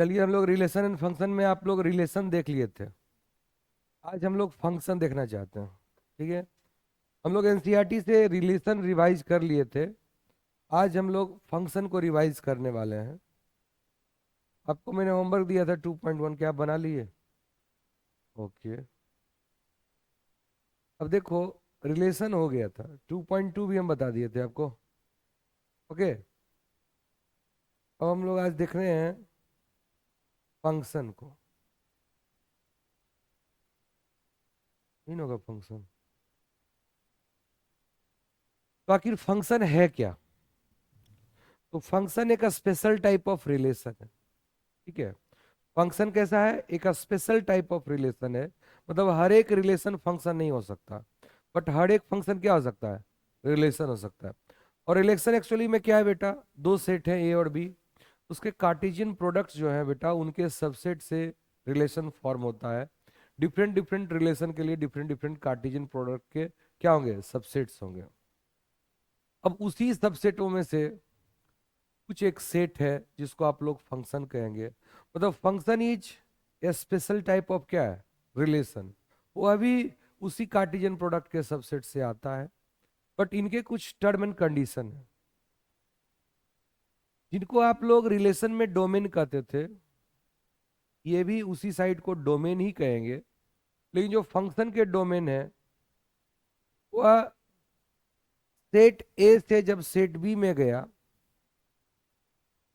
चलिए, हम लोग रिलेशन एंड फंक्शन में आप लोग रिलेशन देख लिए थे। आज हम लोग फंक्शन देखना चाहते हैं। ठीक है। हम लोग एनसीईआरटी से रिलेशन रिवाइज कर लिए थे। आज हम लोग फंक्शन को रिवाइज करने वाले हैं। आपको मैंने होमवर्क दिया था 2.1, क्या आप बना लिए? ओके। अब देखो, रिलेशन हो गया था, 2.2 भी हम बता दिए थे आपको। ओके। अब हम लोग आज देख रहे हैं फंक्शन को। नहीं होगा फंक्शन तो आखिर फंक्शन है क्या? तो फंक्शन एक स्पेशल टाइप ऑफ रिलेशन है। ठीक है। फंक्शन कैसा है? एक स्पेशल टाइप ऑफ रिलेशन है। मतलब हर एक रिलेशन फंक्शन नहीं हो सकता, बट हर एक फंक्शन क्या हो सकता है? रिलेशन हो सकता है। और रिलेशन एक्चुअली में क्या है बेटा? दो सेट हैं, ए और बी। उसके कार्टेशियन प्रोडक्ट्स जो है बेटा, उनके सबसेट से रिलेशन फॉर्म होता है। डिफरेंट डिफरेंट रिलेशन के लिए डिफरेंट डिफरेंट कार्टेशियन प्रोडक्ट के क्या होंगे? सबसेट्स होंगे। अब उसी सबसेटों में से कुछ एक सेट है जिसको आप लोग फंक्शन कहेंगे। मतलब function is a special type of क्या है? रिलेशन। वो अभी उसी कार्टेशियन प्रोडक्ट के सबसेट से आता है, बट इनके कुछ टर्म एंड कंडीशन है जिनको आप लोग रिलेशन में डोमेन कहते थे। ये भी उसी साइड को डोमेन ही कहेंगे, लेकिन जो फंक्शन के डोमेन है वह सेट ए से जब सेट बी में गया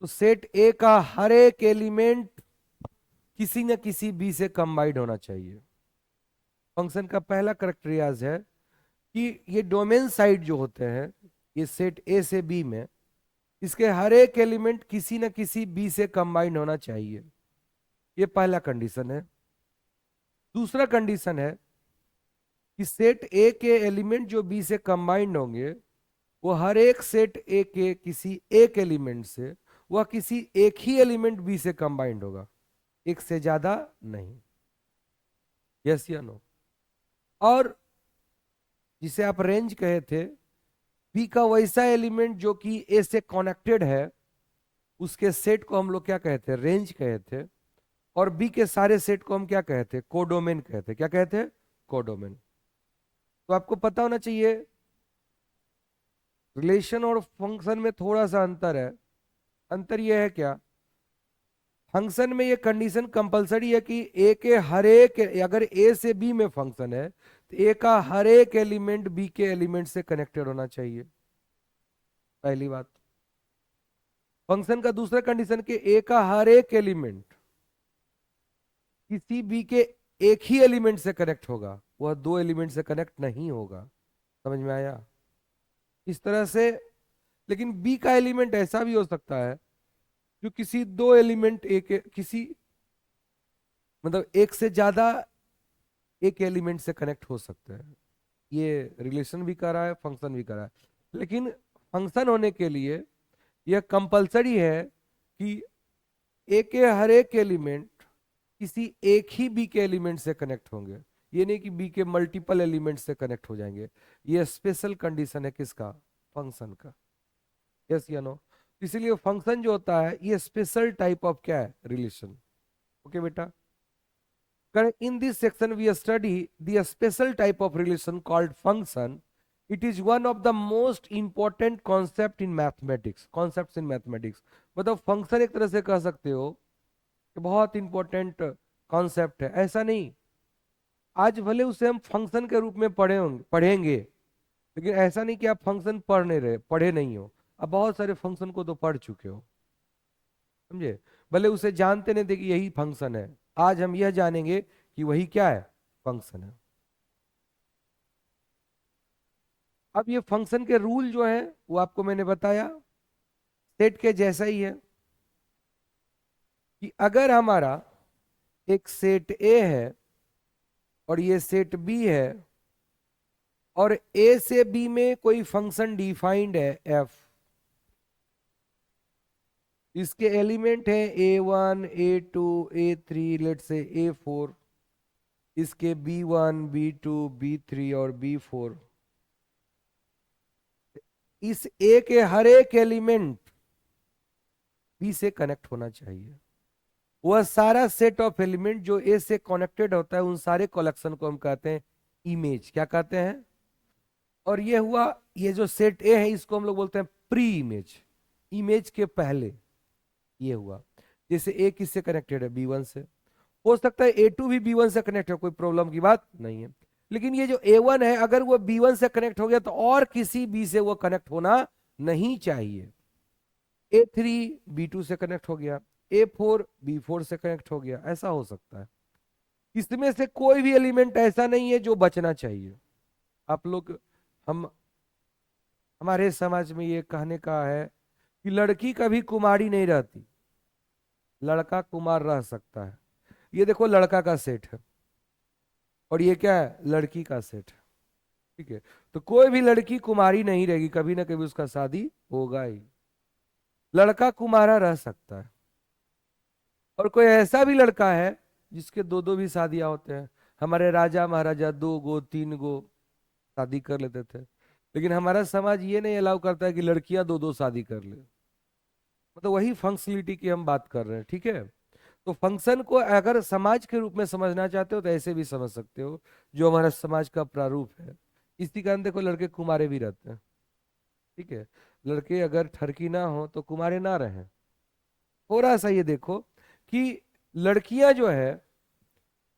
तो सेट ए का हर एक एलिमेंट किसी न किसी बी से कंबाइंड होना चाहिए। फंक्शन का पहला करेक्टरियाज है कि ये डोमेन साइड जो होते हैं, ये सेट ए से बी में, इसके हर एक एलिमेंट किसी न किसी बी से कंबाइंड होना चाहिए। ये पहला कंडीशन है। दूसरा कंडीशन है कि सेट ए के एलिमेंट जो बी से कंबाइंड होंगे, वो हर एक सेट ए के किसी एक एलिमेंट से, वह किसी एक ही एलिमेंट बी से कंबाइंड होगा, एक से ज्यादा नहीं। यस या नो? और जिसे आप रेंज कहे थे, बी का वैसा एलिमेंट जो कि ए से कनेक्टेड है, उसके सेट को हम लोग क्या कहते हैं? रेंज कहते। और बी के सारे सेट को हम क्या कहते हैं? कोडोमेन कहते। क्या कहते हैं? कोडोमेन। तो आपको पता होना चाहिए, रिलेशन और फंक्शन में थोड़ा सा अंतर है। अंतर यह है क्या? फंक्शन में ये कंडीशन कंपलसरी है कि ए के हर एक, अगर ए से बी में फंक्शन है तो ए का हर एक एलिमेंट बी के एलिमेंट से कनेक्टेड होना चाहिए। पहली बात। फंक्शन का दूसरा कंडीशन कि ए का हर एक एलिमेंट किसी बी के एक ही एलिमेंट से कनेक्ट होगा, वह दो एलिमेंट से कनेक्ट नहीं होगा। समझ में आया? इस तरह से। लेकिन बी का एलिमेंट ऐसा भी हो सकता है जो किसी दो एलिमेंट, एक किसी, मतलब एक से ज्यादा एक एलिमेंट से कनेक्ट हो सकते हैं। ये रिलेशन भी कर रहा है, फंक्शन भी कर रहा है। लेकिन फंक्शन होने के लिए यह कंपलसरी है कि ए के हर एक एलिमेंट किसी एक ही बी के एलिमेंट से कनेक्ट होंगे। ये नहीं कि बी के मल्टीपल एलिमेंट से कनेक्ट हो जाएंगे। ये स्पेशल कंडीशन है किसका? फंक्शन का। यस या नो? इसीलिए फंक्शन जो होता है ये स्पेशल टाइप ऑफ क्या है? रिलेशन। ओके बेटा। In this section, we study the special type of relation called function. It is one of the most important concept in mathematics. Concepts in mathematics. मतलब function एक तरह से कह सकते हो कि बहुत इंपॉर्टेंट कॉन्सेप्ट है। ऐसा नहीं, आज भले उसे हम फंक्शन के रूप में पढ़ेंगे, लेकिन ऐसा नहीं कि आप फंक्शन पढ़ नहीं रहे, पढ़े नहीं हो। अब बहुत सारे फंक्शन को तो पढ़ चुके हो। समझे? भले उसे जानते नहीं थे कि यही फंक्शन है, आज हम यह जानेंगे कि वही क्या है? फंक्शन है। अब ये फंक्शन के रूल जो है वो आपको मैंने बताया, सेट के जैसा ही है कि अगर हमारा एक सेट ए है और ये सेट बी है, और ए से बी में कोई फंक्शन डिफाइंड है एफ, इसके एलिमेंट है A1 A2 A3, लेट से A4, इसके B1 B2 B3 और B4। इस ए के हर एक एलिमेंट बी से कनेक्ट होना चाहिए। वह सारा सेट ऑफ एलिमेंट जो ए से कनेक्टेड होता है, उन सारे कलेक्शन को हम कहते हैं इमेज। क्या कहते हैं? और ये हुआ, ये जो सेट ए है इसको हम लोग बोलते हैं प्री इमेज, इमेज के पहले ये हुआ। जैसे ए किससे कनेक्टेड है? B1 से। हो सकता है A2 भी B1 से कनेक्ट हो, कोई प्रॉब्लम की बात नहीं है। लेकिन ये जो A1 है, अगर वो B1 से कनेक्ट हो गया तो और किसी B से वो कनेक्ट होना नहीं चाहिए। A3 B2 से कनेक्ट हो गया, A4 B4 से कनेक्ट हो गया, ऐसा हो सकता है। इसमें से कोई भी एलिमेंट ऐसा नहीं है जो बचना चाहिए। आप लोग, हम हमारे समाज में ये कहने का है कि लड़की कभी कुमारी नहीं रहती, लड़का कुमार रह सकता है। ये देखो लड़का का सेट है और ये क्या है? लड़की का सेट है। ठीक है, तो कोई भी लड़की कुमारी नहीं रहेगी, कभी ना कभी उसका शादी होगा ही। लड़का कुमारा रह सकता है, और कोई ऐसा भी लड़का है जिसके दो दो भी शादियां होते हैं। हमारे राजा महाराजा 2 गो 3 गो शादी कर लेते थे, लेकिन हमारा समाज ये नहीं अलाउ करता है कि लड़कियां दो दो शादी कर ले। मतलब वही फंक्शनलिटी की हम बात कर रहे हैं। ठीक है, तो फंक्शन को अगर समाज के रूप में समझना चाहते हो तो ऐसे भी समझ सकते हो, जो हमारा समाज का प्रारूप है। इसी कारण देखो लड़के कुमारे भी रहते हैं। ठीक है, लड़के अगर ठरकी ना हो तो कुमारे ना रहें। थोड़ा सा ये देखो कि लड़कियां जो है,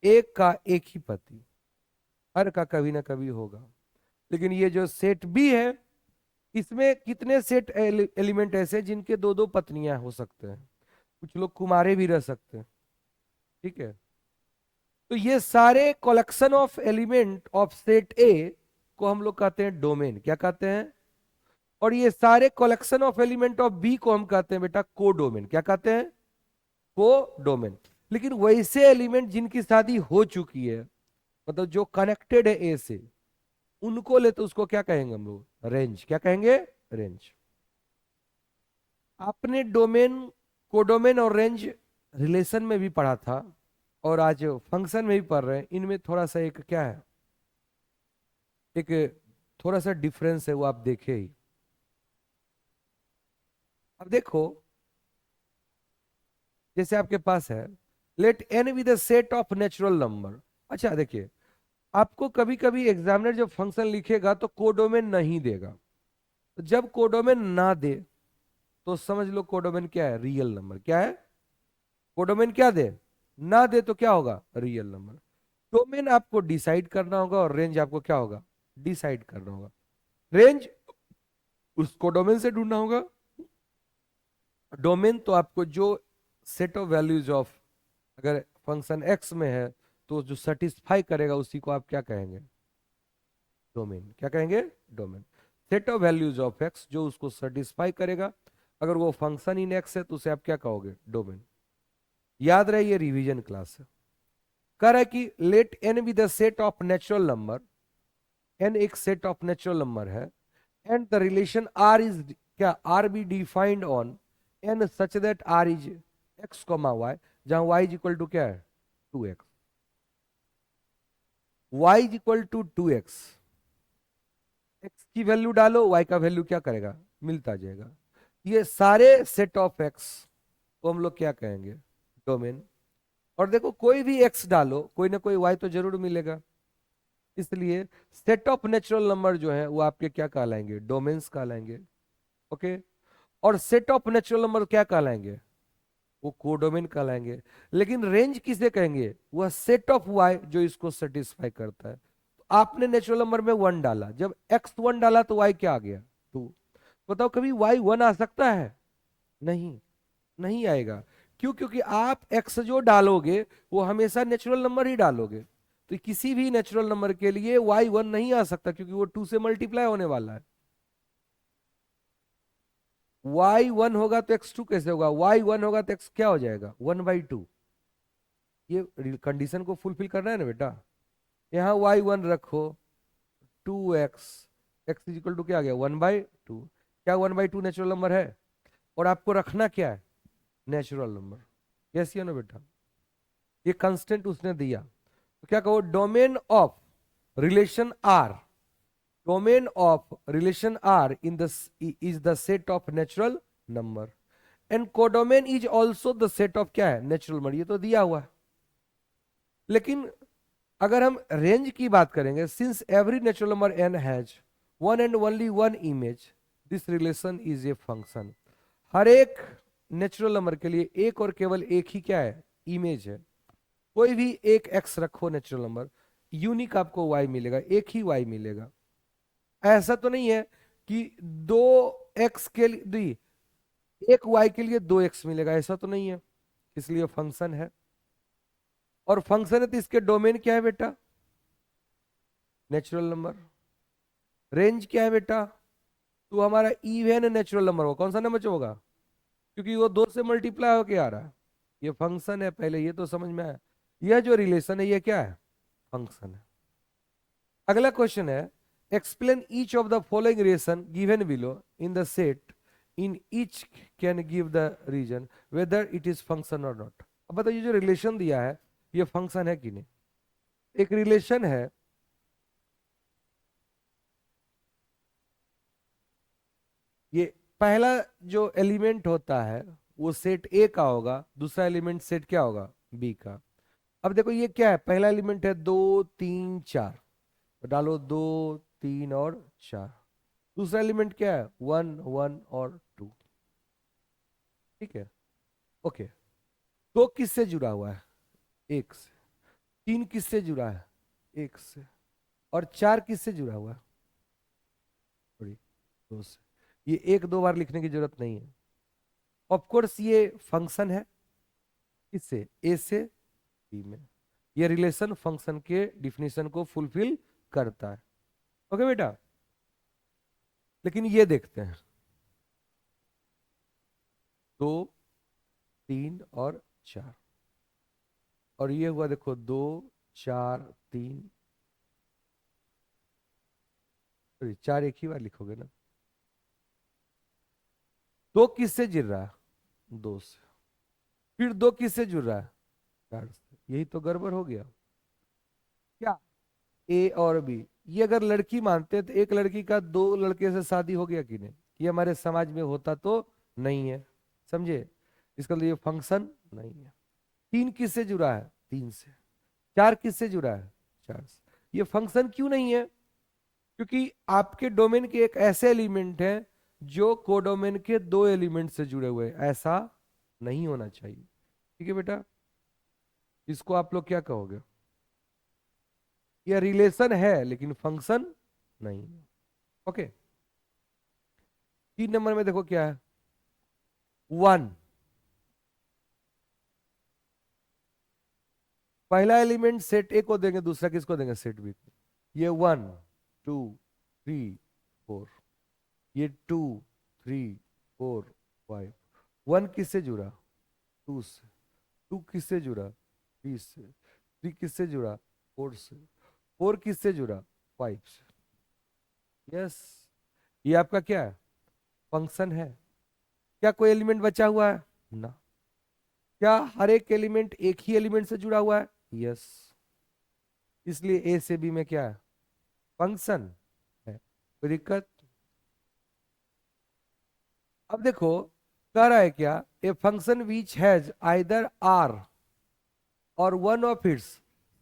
एक का एक ही पति, हर का कभी ना कभी होगा। लेकिन ये जो सेट बी है, इसमें कितने सेट एलिमेंट ऐसे हैं जिनके दो दो पत्नियां हो सकते हैं, कुछ लोग कुमारे भी रह सकते हैं। ठीक है, तो ये सारे collection of element of set ए को हम लोग कहते हैं डोमेन। क्या कहते हैं? और ये सारे collection of element of B को हम कहते हैं बेटा कोडोमेन। क्या कहते हैं? कोडोमेन। लेकिन वैसे एलिमेंट जिनकी शादी हो चुकी है, मतलब जो कनेक्टेड है ए से, उनको ले तो उसको क्या कहेंगे हम लोग? रेंज। क्या कहेंगे? रेंज। आपने डोमेन, कोडोमेन और रेंज रिलेशन में भी पढ़ा था, और आज फंक्शन में भी पढ़ रहे हैं। इनमें थोड़ा सा एक क्या है, एक थोड़ा सा डिफरेंस है, वो आप देखे ही। अब देखो, जैसे आपके पास है let N with set of natural number. अच्छा देखिए, आपको कभी कभी एग्जामिनर जब फंक्शन लिखेगा तो कोडोमेन नहीं देगा। तो जब कोडोमेन ना दे तो समझ लो कोडोमेन क्या है? Real number. क्या है? कोडोमेन क्या दे? ना दे तो क्या होगा? Real number. डोमेन आपको डिसाइड करना होगा और रेंज आपको क्या होगा? डिसाइड करना होगा। रेंज उसको डोमेन से ढूंढना होगा। डोमेन तो आपको जो सेट ऑफ वैल्यूज ऑफ, अगर फंक्शन एक्स में है तो जो सेटिस्फाई करेगा उसी को आप क्या कहेंगे? डोमेन। क्या कहेंगे? Domain. Set of values of x जो उसको सेटिस्फाई करेगा, अगर वो फंक्शन इन एक्स है तो उसे आप क्या कहोगे? डोमेन। याद रहे ये रिवीजन क्लास है। कह रहा है कि let N be the set of natural number, N एक सेट ऑफ नेचुरल नंबर है, and the relation R is क्या? R be defined on N such that R is x comma y, जहां y is equal to क्या है? 2x। Y is equal to 2x। X की value डालो, y का value क्या करेगा? मिलता जाएगा। ये सारे सेट ऑफ एक्स को हम लोग क्या कहेंगे? डोमेन। और देखो कोई भी एक्स डालो, कोई ना कोई वाई तो जरूर मिलेगा। इसलिए सेट ऑफ नेचुरल नंबर जो है वो आपके क्या कहलाएंगे? डोमेन्स कहलाएंगे। ओके, और सेट ऑफ नेचुरल नंबर क्या कहलाएंगे? वो कोडोमेन कहलाएंगे। लेकिन रेंज किसे कहेंगे? वह सेट ऑफ वाई जो इसको सेटिस्फाई करता है। तो आपने नेचुरल नंबर में 1 डाला, जब x 1 डाला तो y क्या आ गया? 2। बताओ कभी y 1 आ सकता है? नहीं, नहीं आएगा। क्यों? क्योंकि आप x जो डालोगे वो हमेशा नेचुरल नंबर ही डालोगे। तो किसी भी नेचुरल नंबर के लिए y 1 नहीं आ सकता, क्योंकि वो 2 से मल्टीप्लाई होने वाला है। y 1 होगा तो x 2 कैसे होगा? y 1 होगा तो x क्या हो जाएगा? 1/2। ये कंडीशन को फुलफिल करना है ना बेटा। यहाँ y 1 रखो, 2x, x is equal to क्या आ गया? 1/2। क्या 1/2 नेचुरल नंबर है? और आपको रखना क्या है? Natural number. यस या नो बेटा? ये कांस्टेंट उसने दिया, तो क्या कहो? Domain of relation R, domain of relation R in the is the set of natural number. And codomain is also the set of क्या है, नेचुरल नंबर, ये तो दिया हुआ है। लेकिन अगर हम रेंज की बात करेंगे, since every natural number n has one and only one image, this relation is a function. हर एक नेचुरल नंबर के लिए एक और केवल एक ही क्या है, इमेज है। कोई भी एक x रखो नेचुरल नंबर, यूनिक आपको y मिलेगा, एक ही y मिलेगा। ऐसा तो नहीं है कि दो x के लिए, एक y के लिए दो x मिलेगा, ऐसा तो नहीं है। इसलिए फंक्शन है, और फंक्शन है तो इसके डोमेन क्या है बेटा, नेचुरल नंबर। रेंज क्या है बेटा, तो हमारा इवन नेचुरल नंबर होगा, कौन सा नंबर होगा, क्योंकि वो दो से मल्टीप्लाई होके आ रहा है। ये फंक्शन है, पहले ये तो समझ में आया। यह जो रिलेशन है ये क्या है, फंक्शन है। अगला क्वेश्चन है, explain each of the following relation given below in the set, in each can give the reason whether it is function और नॉट। अब बताइए, ये जो रिलेशन दिया है ये फंक्शन है कि नहीं। एक रिलेशन है, ये पहला जो एलिमेंट होता है वो सेट ए का होगा, दूसरा एलिमेंट सेट क्या होगा, बी का। अब देखो ये क्या है, पहला एलिमेंट है 2 3 4, तो डालो 2 3 और 4। दूसरा एलिमेंट क्या है, 1 1 और 2। ठीक है, ओके। दो किससे जुड़ा हुआ है, एक से। तीन किससे जुड़ा है, एक से। और चार किससे जुड़ा हुआ है, सॉरी, दो से। ये एक दो बार लिखने की जरूरत नहीं है। ऑफ कोर्स ये फंक्शन है, किससे, ए से बी में। ये रिलेशन फंक्शन के डिफिनेशन को फुलफिल करता है। ओके बेटा, लेकिन ये देखते हैं, 2 3 और 4, और ये हुआ देखो 2 4 3, सॉरी 4 एक ही बार लिखोगे ना। दो किससे जुड़ रहा है, दो से। फिर दो किससे जुड़ रहा है, 4 से। यही तो गड़बड़ हो गया क्या, ए और बी। ये अगर लड़की मानते हैं तो एक लड़की का दो लड़के से शादी हो गया कि नहीं, ये हमारे समाज में होता तो नहीं है, समझे। इसका मतलब ये फंक्शन नहीं है। तीन किससे जुड़ा है, तीन से। चार किससे जुड़ा है, चार से। ये फंक्शन क्यों नहीं है, क्योंकि आपके डोमेन के एक ऐसे एलिमेंट है जो कोडोमेन के दो एलिमेंट से जुड़े हुए हैं, ऐसा नहीं होना चाहिए। ठीक है बेटा, इसको आप लोग क्या कहोगे, यह रिलेशन है लेकिन फंक्शन नहीं है। ओके, 3 नंबर में देखो क्या है, 1। पहला एलिमेंट सेट ए को देंगे, दूसरा किसको देंगे, सेट बी को। ये 1 2 3 4, ये 2 3 4 5। 1 किससे जुड़ा, 2 से। 2 किससे जुड़ा, 3 से। 3 किससे जुड़ा, 4 से। 4 किससे जुड़ा, 5 से। यस, ये आपका क्या है, फंक्शन है। क्या कोई एलिमेंट बचा हुआ है ना, क्या हर एक एलिमेंट एक ही एलिमेंट से जुड़ा हुआ है, यस। इसलिए ए से बी में क्या है, फंक्शन है। कोई दिक्कत। अब देखो कह रहा है क्या, a function which has either R or one of its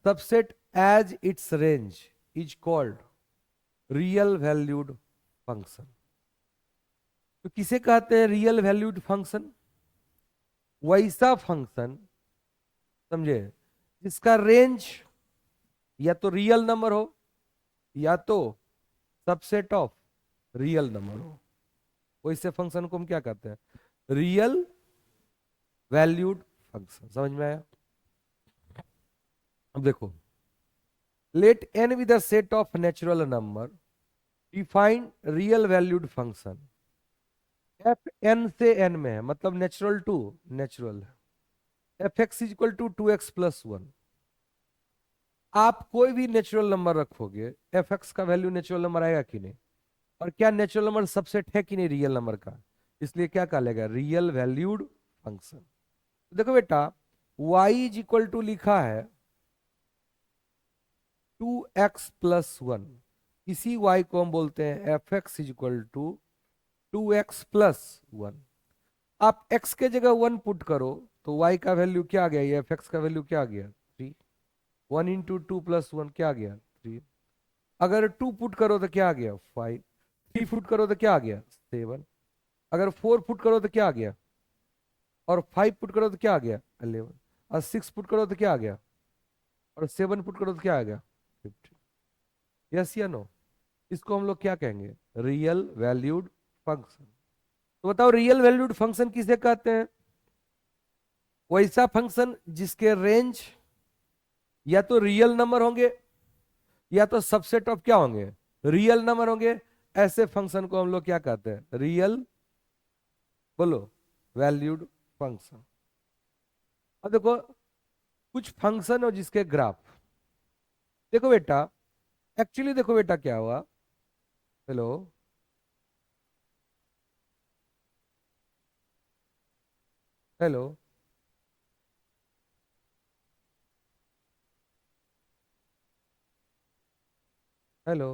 subset as its range is called real valued function. तो किसे कहते हैं रियल वैल्यूड फंक्शन, वैसा फंक्शन समझे जिसका रेंज या तो रियल नंबर हो या तो सबसेट ऑफ रियल नंबर हो। वैसे फंक्शन को हम क्या कहते हैं, रियल वैल्यूड फंक्शन। समझ में आया। अब देखो, let n with the set of natural number, define real valued function. F N से एन में है, मतलब नेचुरल टू नेचुरल है। F x is equal to 2x+1। आप कोई भी नेचुरल नंबर रखोगे, एफ एक्स का वैल्यू नेचुरल नंबर आएगा कि नहीं, और क्या नेचुरल नंबर सबसेट है कि नहीं रियल नंबर का, इसलिए क्या कहा लेगा, रियल वैल्यूड फंक्शन। देखो बेटा, y इज इक्वल टू लिखा है 2x+1, इसी y को हम बोलते हैं F x is equal to 2x+1। आप x के जगह 1 पुट करो तो y का वैल्यू क्या आ गया, ये fx का वैल्यू क्या आ गया 3। 1 इंटू टू प्लस वन क्या आ गया 3। अगर 2 पुट करो तो क्या आ गया 5। 3 पुट करो तो क्या आ गया 7। अगर 4 पुट करो तो क्या आ गया, और 5 पुट करो तो क्या आ गया 11। और 6 पुट करो तो क्या आ गया, और 7 पुट करो तो क्या आ गया 15। यस या नो? इसको हम लोग क्या कहेंगे, रियल वैल्यूड फंक्शन। तो बताओ रियल वैल्यूड फंक्शन किसे कहते हैं? वैसा फंक्शन जिसके रेंज या तो रियल नंबर होंगे या तो सबसेट ऑफ क्या होंगे, रियल नंबर होंगे। ऐसे फंक्शन को हम लोग क्या कहते हैं, रियल, बोलो, वैल्यूड फंक्शन। अब देखो कुछ फंक्शन हो जिसके ग्राफ, देखो बेटा, एक्चुअली देखो बेटा क्या हुआ। Hello, hello, hello.